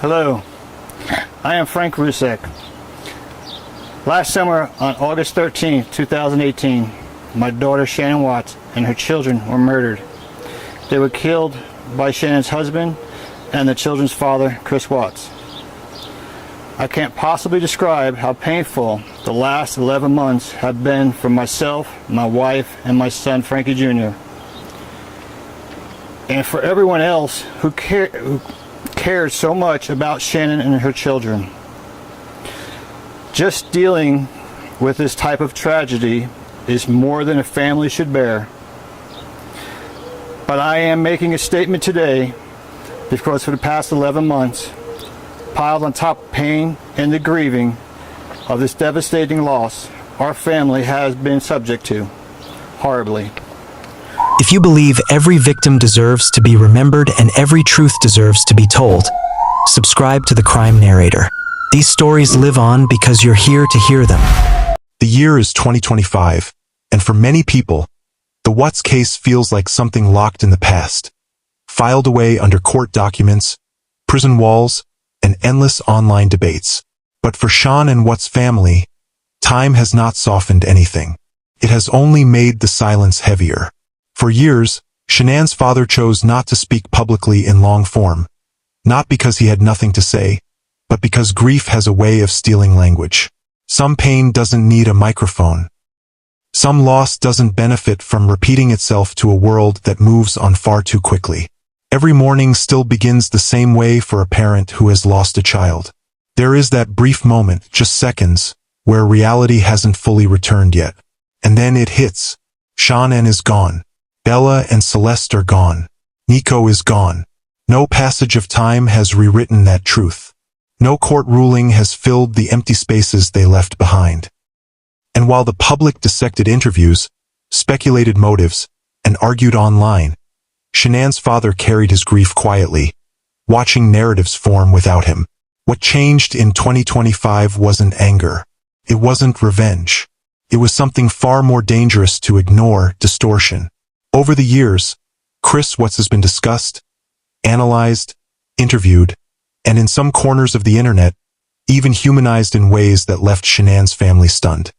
Hello, I am Frank Rusek. Last summer, on August 13, 2018, my daughter Shanann Watts and her children were murdered. They were killed by Shanann's husband and the children's father, Chris Watts. I can't possibly describe how painful the last 11 months have been for myself, my wife, and my son Frankie Jr. And for everyone else who cared so much about Shanann and her children. Just dealing with this type of tragedy is more than a family should bear. But I am making a statement today because for the past 11 months, piled on top of pain and the grieving of this devastating loss, our family has been subject to horribly. If you believe every victim deserves to be remembered and every truth deserves to be told, subscribe to The Crime Narrator. These stories live on because you're here to hear them. The year is 2025, and for many people, the Watts case feels like something locked in the past, filed away under court documents, prison walls, and endless online debates. But for Shanann Watts' family, time has not softened anything. It has only made the silence heavier. For years, Shanann's father chose not to speak publicly in long form, not because he had nothing to say, but because grief has a way of stealing language. Some pain doesn't need a microphone. Some loss doesn't benefit from repeating itself to a world that moves on far too quickly. Every morning still begins the same way for a parent who has lost a child. There is that brief moment, just seconds, where reality hasn't fully returned yet. And then it hits. Shanann is gone. Bella and Celeste are gone. Nico is gone. No passage of time has rewritten that truth. No court ruling has filled the empty spaces they left behind. And while the public dissected interviews, speculated motives, and argued online, Shanann's father carried his grief quietly, watching narratives form without him. What changed in 2025 wasn't anger. It wasn't revenge. It was something far more dangerous to ignore: distortion. Over the years, Chris Watts has been discussed, analyzed, interviewed, and in some corners of the internet, even humanized in ways that left Shanann's family stunned.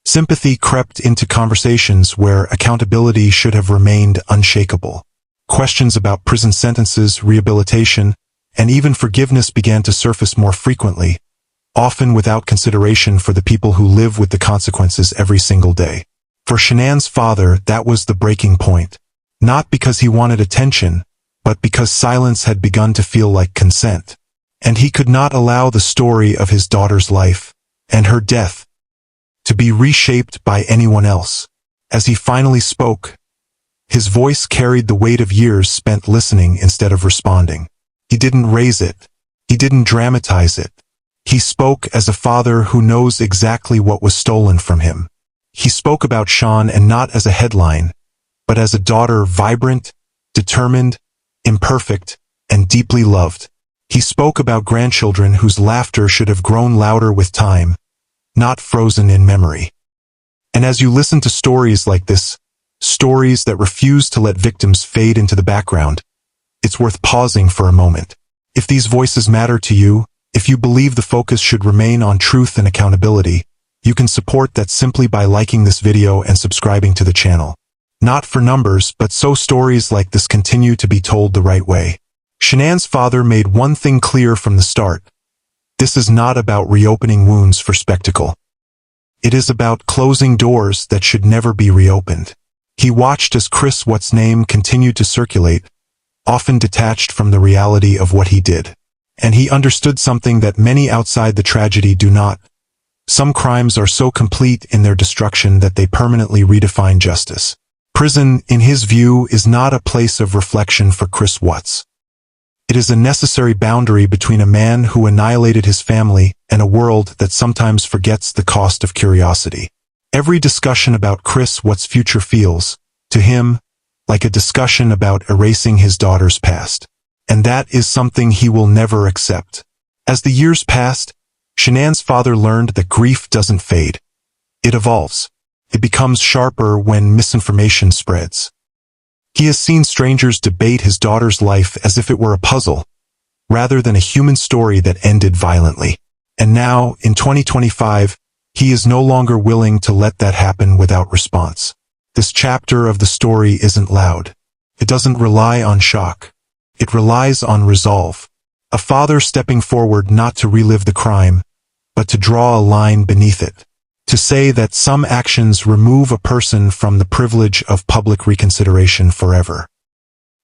Sympathy crept into conversations where accountability should have remained unshakable. Questions about prison sentences, rehabilitation, and even forgiveness began to surface more frequently, often without consideration for the people who live with the consequences every single day. For Shanann's father, that was the breaking point. Not because he wanted attention, but because silence had begun to feel like consent. And he could not allow the story of his daughter's life, and her death, to be reshaped by anyone else. As he finally spoke, his voice carried the weight of years spent listening instead of responding. He didn't raise it. He didn't dramatize it. He spoke as a father who knows exactly what was stolen from him. He spoke about Shanann and not as a headline, but as a daughter vibrant, determined, imperfect, and deeply loved. He spoke about grandchildren whose laughter should have grown louder with time, not frozen in memory. And as you listen to stories like this, stories that refuse to let victims fade into the background, it's worth pausing for a moment. If these voices matter to you, if you believe the focus should remain on truth and accountability, you can support that simply by liking this video and subscribing to the channel. Not for numbers, but so stories like this continue to be told the right way. Shanann's father made one thing clear from the start. This is not about reopening wounds for spectacle. It is about closing doors that should never be reopened. He watched as Chris Watts' name continued to circulate, often detached from the reality of what he did. And he understood something that many outside the tragedy do not. Some crimes are so complete in their destruction that they permanently redefine justice. Prison, in his view, is not a place of reflection for Chris Watts. It is a necessary boundary between a man who annihilated his family and a world that sometimes forgets the cost of curiosity. Every discussion about Chris Watts' future feels, to him, like a discussion about erasing his daughter's past. And that is something he will never accept. As the years passed, Shanann's father learned that grief doesn't fade. It evolves. It becomes sharper when misinformation spreads. He has seen strangers debate his daughter's life as if it were a puzzle, rather than a human story that ended violently. And now, in 2025, he is no longer willing to let that happen without response. This chapter of the story isn't loud. It doesn't rely on shock. It relies on resolve. A father stepping forward not to relive the crime, but to draw a line beneath it. To say that some actions remove a person from the privilege of public reconsideration forever.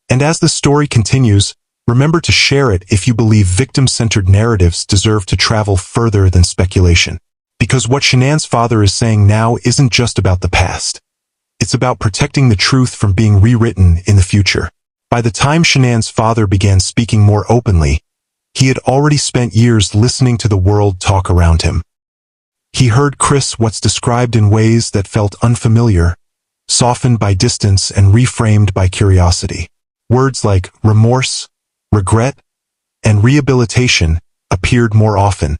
And as the story continues, remember to share it if you believe victim-centered narratives deserve to travel further than speculation. Because what Shanann's father is saying now isn't just about the past. It's about protecting the truth from being rewritten in the future. By the time Shanann's father began speaking more openly, he had already spent years listening to the world talk around him. He heard Chris Watts described in ways that felt unfamiliar, softened by distance and reframed by curiosity. Words like remorse, regret, and rehabilitation appeared more often,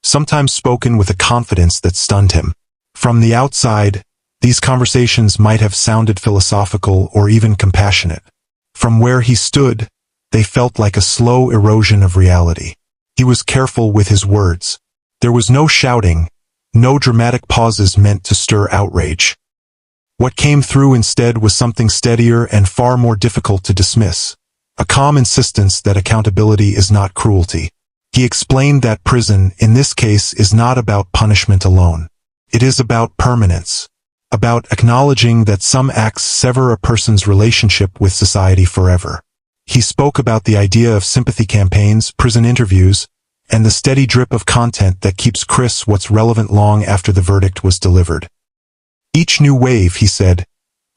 sometimes spoken with a confidence that stunned him. From the outside, these conversations might have sounded philosophical or even compassionate. From where he stood, they felt like a slow erosion of reality. He was careful with his words. There was no shouting, no dramatic pauses meant to stir outrage. What came through instead was something steadier and far more difficult to dismiss. A calm insistence that accountability is not cruelty. He explained that prison, in this case, is not about punishment alone. It is about permanence. About acknowledging that some acts sever a person's relationship with society forever. He spoke about the idea of sympathy campaigns, prison interviews, and the steady drip of content that keeps Chris Watts relevant long after the verdict was delivered. Each new wave, he said,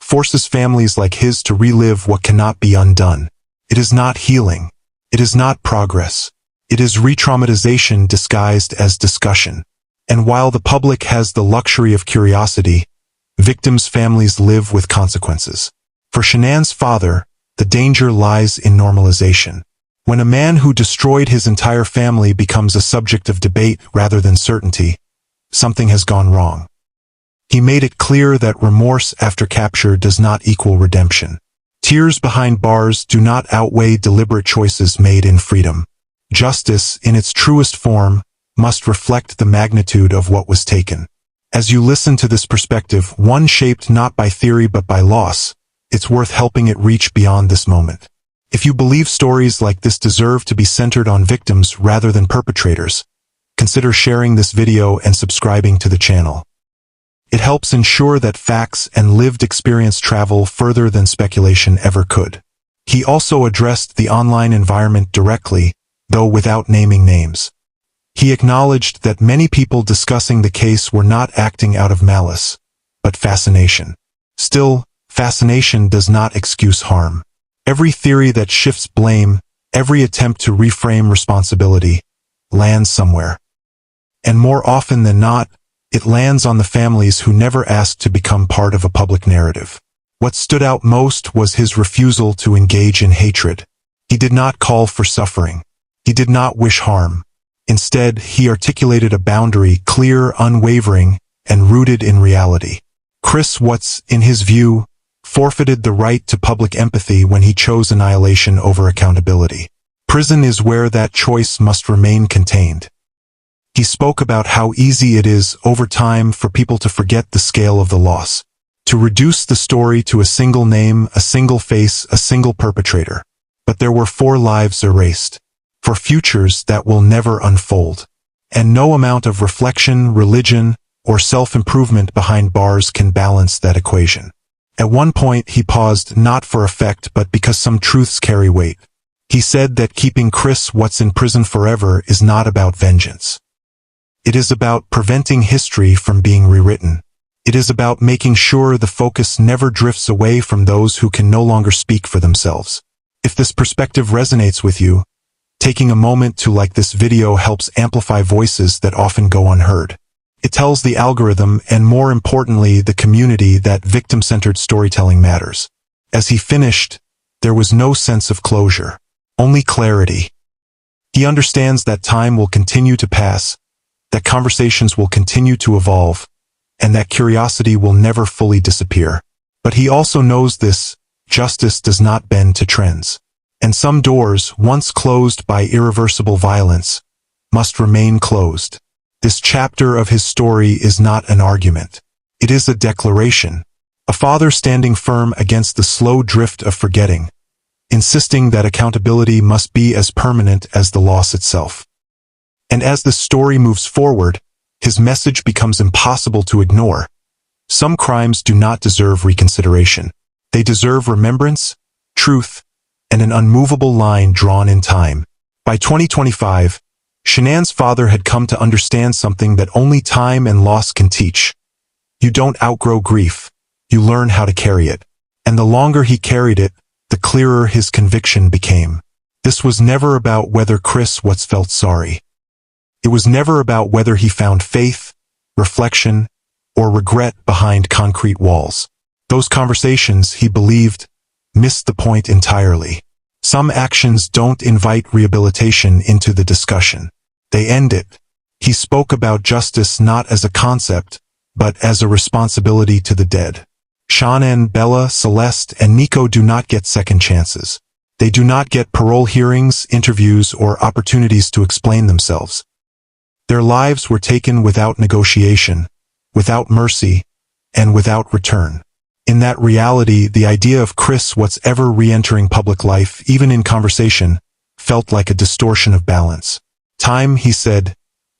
forces families like his to relive what cannot be undone. It is not healing. It is not progress. It is re-traumatization disguised as discussion. And while the public has the luxury of curiosity, victims' families live with consequences. For Shanann's father, the danger lies in normalization. When a man who destroyed his entire family becomes a subject of debate rather than certainty, something has gone wrong. He made it clear that remorse after capture does not equal redemption. Tears behind bars do not outweigh deliberate choices made in freedom. Justice, in its truest form, must reflect the magnitude of what was taken. As you listen to this perspective, one shaped not by theory but by loss, it's worth helping it reach beyond this moment. If you believe stories like this deserve to be centered on victims rather than perpetrators, consider sharing this video and subscribing to the channel. It helps ensure that facts and lived experience travel further than speculation ever could. He also addressed the online environment directly, though without naming names. He acknowledged that many people discussing the case were not acting out of malice, but fascination. Still, fascination does not excuse harm. Every theory that shifts blame, every attempt to reframe responsibility, lands somewhere. And more often than not, it lands on the families who never asked to become part of a public narrative. What stood out most was his refusal to engage in hatred. He did not call for suffering. He did not wish harm. Instead, he articulated a boundary clear, unwavering, and rooted in reality. Chris Watts, in his view, forfeited the right to public empathy when he chose annihilation over accountability. Prison is where that choice must remain contained. He spoke about how easy it is, over time, for people to forget the scale of the loss, to reduce the story to a single name, a single face, a single perpetrator. But there were 4 lives erased, for futures that will never unfold. And no amount of reflection, religion, or self-improvement behind bars can balance that equation. At one point he paused, not for effect but because some truths carry weight. He said that keeping Chris Watts in prison forever is not about vengeance. It is about preventing history from being rewritten. It is about making sure the focus never drifts away from those who can no longer speak for themselves. If this perspective resonates with you, taking a moment to like this video helps amplify voices that often go unheard. It tells the algorithm and, more importantly, the community that victim-centered storytelling matters. As he finished, there was no sense of closure, only clarity. He understands that time will continue to pass, that conversations will continue to evolve, and that curiosity will never fully disappear. But he also knows this: justice does not bend to trends. and some doors, once closed by irreversible violence, must remain closed. This chapter of his story is not an argument. It is a declaration. A father standing firm against the slow drift of forgetting, insisting that accountability must be as permanent as the loss itself. And as the story moves forward, his message becomes impossible to ignore. Some crimes do not deserve reconsideration. They deserve remembrance, truth, and an unmovable line drawn in time. By 2025, Shanann's father had come to understand something that only time and loss can teach. You don't outgrow grief, you learn how to carry it. And the longer he carried it, the clearer his conviction became. This was never about whether Chris Watts felt sorry. It was never about whether he found faith, reflection, or regret behind concrete walls. Those conversations, he believed, missed the point entirely. Some actions don't invite rehabilitation into the discussion. They end it. He spoke about justice not as a concept, but as a responsibility to the dead. Shanann, Bella, Celeste, and Nico do not get second chances. They do not get parole hearings, interviews, or opportunities to explain themselves. Their lives were taken without negotiation, without mercy, and without return. In that reality, the idea of Chris Watts ever re-entering public life, even in conversation, felt like a distortion of balance. Time, he said,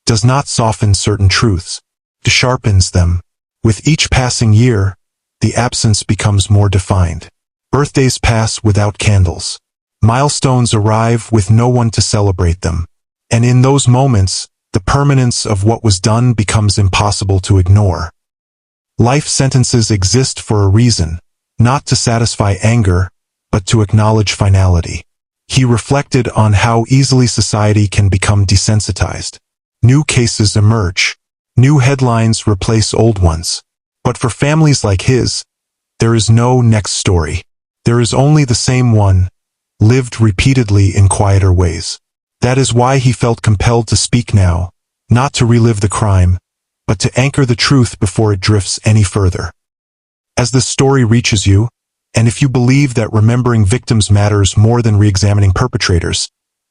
does not soften certain truths. It sharpens them. With each passing year, the absence becomes more defined. Birthdays pass without candles. Milestones arrive with no one to celebrate them. And in those moments, the permanence of what was done becomes impossible to ignore. Life sentences exist for a reason, not to satisfy anger, but to acknowledge finality. He reflected on how easily society can become desensitized. New cases emerge. New headlines replace old ones. But for families like his, there is no next story. There is only the same one, lived repeatedly in quieter ways. That is why he felt compelled to speak now, not to relive the crime, but to anchor the truth before it drifts any further. As this story reaches you, and if you believe that remembering victims matters more than re-examining perpetrators,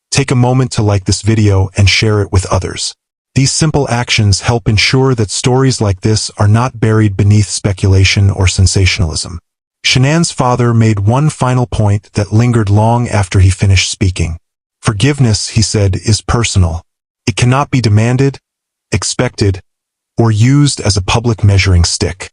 take a moment to like this video and share it with others. These simple actions help ensure that stories like this are not buried beneath speculation or sensationalism. Shanann's father made one final point that lingered long after he finished speaking. Forgiveness, he said, is personal. It cannot be demanded, expected, or used as a public measuring stick.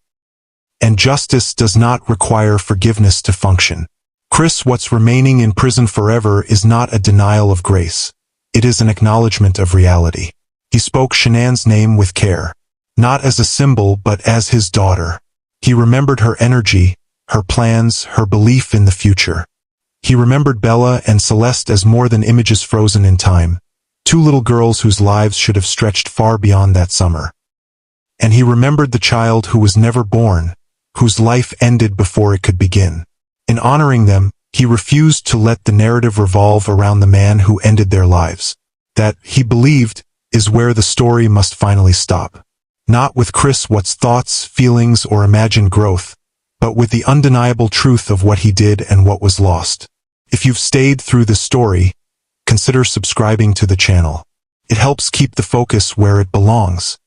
And justice does not require forgiveness to function. Chris Watts remaining in prison forever is not a denial of grace. It is an acknowledgement of reality. He spoke Shanann's name with care, not as a symbol but as his daughter. He remembered her energy, her plans, her belief in the future. He remembered Bella and Celeste as more than images frozen in time, two little girls whose lives should have stretched far beyond that summer. And he remembered the child who was never born, whose life ended before it could begin. In honoring them, he refused to let the narrative revolve around the man who ended their lives. That, he believed, is where the story must finally stop. Not with Chris Watts' thoughts, feelings, or imagined growth, but with the undeniable truth of what he did and what was lost. If you've stayed through this story, consider subscribing to the channel. It helps keep the focus where it belongs.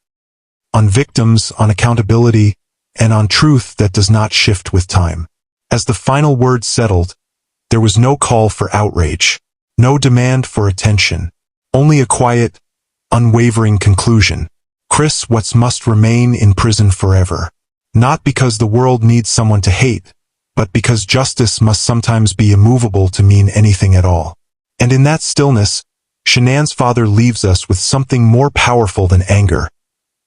On victims, on accountability, and on truth that does not shift with time. As the final word settled, there was no call for outrage, no demand for attention, only a quiet, unwavering conclusion. Chris Watts must remain in prison forever. Not because the world needs someone to hate, but because justice must sometimes be immovable to mean anything at all. And in that stillness, Shanann's father leaves us with something more powerful than anger: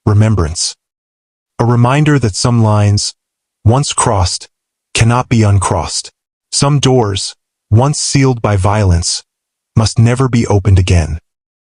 remembrance. A reminder that some lines, once crossed, cannot be uncrossed. Some doors, once sealed by violence, must never be opened again.